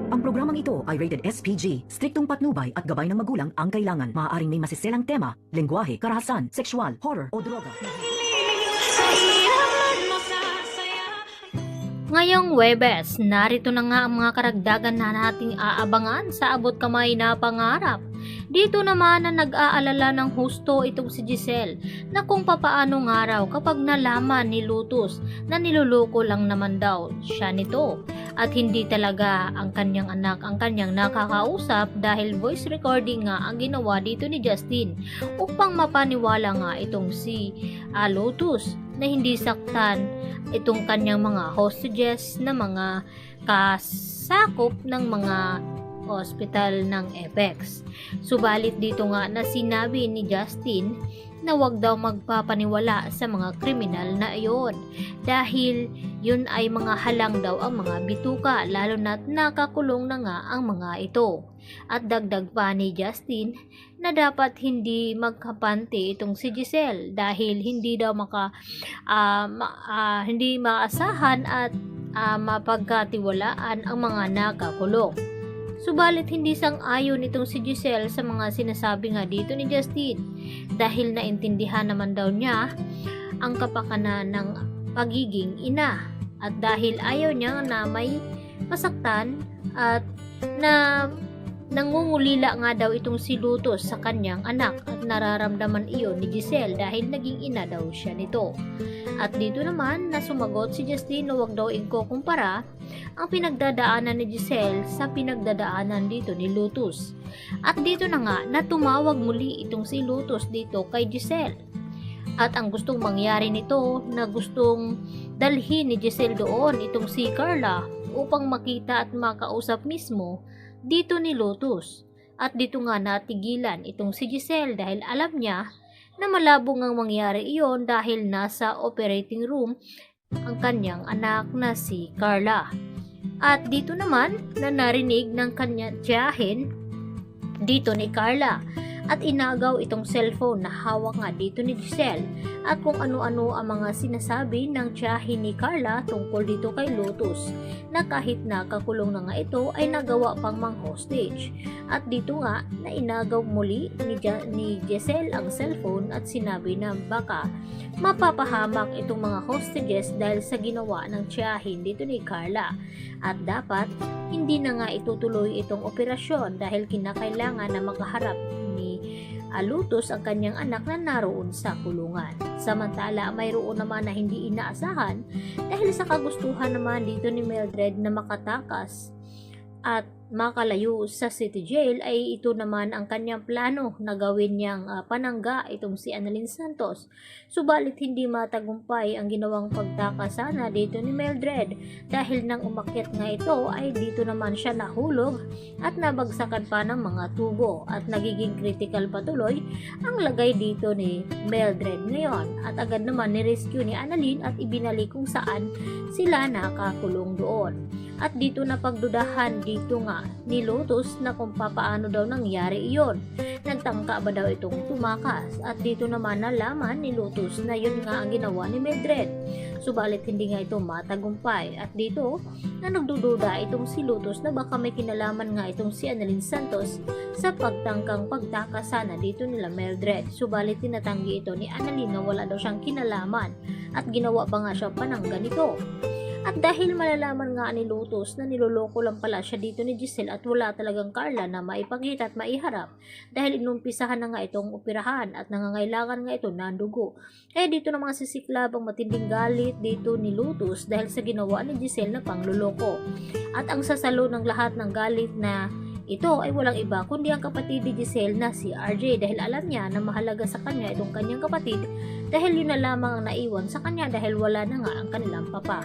Ang programang ito ay rated SPG. Striktong patnubay at gabay ng magulang ang kailangan. Maaaring may masiselang tema, lengguwahe, karahasan, sexual, horror o droga. Ngayong Webes, narito na nga ang mga karagdagan na nating aabangan sa abot kamay na pangarap. Dito naman na nag-aalala ng husto itong si Giselle na kung papaano nga raw kapag nalaman ni Lotus na niluloko lang naman daw siya nito at hindi talaga ang kanyang anak ang kanyang nakakausap dahil voice recording nga ang ginawa dito ni Justin upang mapaniwala nga itong si Lotus na hindi saktan itong kanyang mga hostages na mga kasakop ng mga hospital ng Apex. Subalit dito nga na sinabi ni Justin na wag daw magpapaniwala sa mga kriminal na iyon dahil yun ay mga halang daw ang mga bituka lalo na't nakakulong na nga ang mga ito. At dagdag pa ni Justin na dapat hindi magkapante itong si Giselle dahil hindi daw hindi maasahan at mapagkatiwalaan ang mga nakakulong. Subalit hindi sang-ayon itong si Giselle sa mga sinasabi nga dito ni Justin dahil naintindihan naman daw niya ang kapakanan ng pagiging ina at dahil ayaw niya na may masaktan at na nangungulila nga daw itong si Lotus sa kanyang anak at nararamdaman iyon ni Giselle dahil naging ina daw siya nito. At dito naman na sumagot si Justin na wag daw ikukumpara ang pinagdadaanan ni Giselle sa pinagdadaanan dito ni Lotus. At dito na nga na tumawag muli itong si Lotus dito kay Giselle. At ang gustong mangyari nito na gustong dalhin ni Giselle doon itong si Carla upang makita at makausap mismo dito ni Lotus. At dito nga natigilan itong si Giselle dahil alam niya na malabo ngang mangyari iyon dahil nasa operating room ang kanyang anak na si Carla. At dito naman na narinig ng kanyang tiyahin dito ni Carla at inagaw itong cellphone na hawak nga dito ni Giselle at kung ano-ano ang mga sinasabi ng tiyahin ni Carla tungkol dito kay Lotus na kahit nakakulong na nga ito ay nagawa pang mang hostage. At dito nga na inagaw muli ni Giselle ang cellphone at sinabi na baka mapapahamak itong mga hostages dahil sa ginawa ng tiyahin dito ni Carla at dapat hindi na nga itutuloy itong operasyon dahil kinakailangan na makaharap ni Lotus ang kanyang anak na naroon sa kulungan. Samantala, mayroon naman na hindi inaasahan dahil sa kagustuhan naman dito ni Mildred na makatakas at makalayo sa city jail ay ito naman ang kanyang plano na gawin niyang panangga itong si Annalyn Santos. Subalit hindi matagumpay ang ginawang pagtakasana dito ni Mildred dahil nang umakyat nga ito ay dito naman siya nahulog at nabagsakan pa ng mga tubo at nagiging critical patuloy ang lagay dito ni Mildred ngayon at agad naman ni-rescue ni Annalyn at ibinalik kung saan sila nakakulong doon. At dito na pagdudahan dito nga ni Lotus na kung papaano daw nangyari iyon. Nagtangka ba daw itong tumakas at dito naman nalaman ni Lotus na yun nga ang ginawa ni Mildred. Subalit hindi nga ito matagumpay at dito na nagdududa itong si Lotus na baka may kinalaman nga itong si Annalyn Santos sa pagtangkang pagtakasana dito nila Mildred. Subalit tinatanggi ito ni Annalyn na wala daw siyang kinalaman at ginawa pa nga siya panangga nito. At dahil malalaman nga ni Lotus na niloloko lang pala siya dito ni Giselle at wala talagang Carla na maipakita at maiharap dahil inumpisahan na nga itong operahan at nangangailangan nga ito ng dugo. Kaya dito na mga sisiklab ang matinding galit dito ni Lotus dahil sa ginawa ni Giselle na pangloloko. At ang sasalo ng lahat ng galit na ito ay walang iba kundi ang kapatid ni Giselle na si RJ dahil alam niya na mahalaga sa kanya itong kanyang kapatid dahil yun na lamang ang naiwan sa kanya dahil wala na nga ang kanilang papa.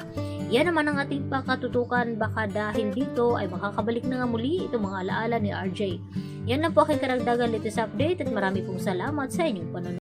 Yan naman ang ating pakatutukan baka dahil dito ay makakabalik na nga muli itong mga alaala ni RJ. Yan na po aking karagdagan latest update at marami pong salamat sa inyong panonood.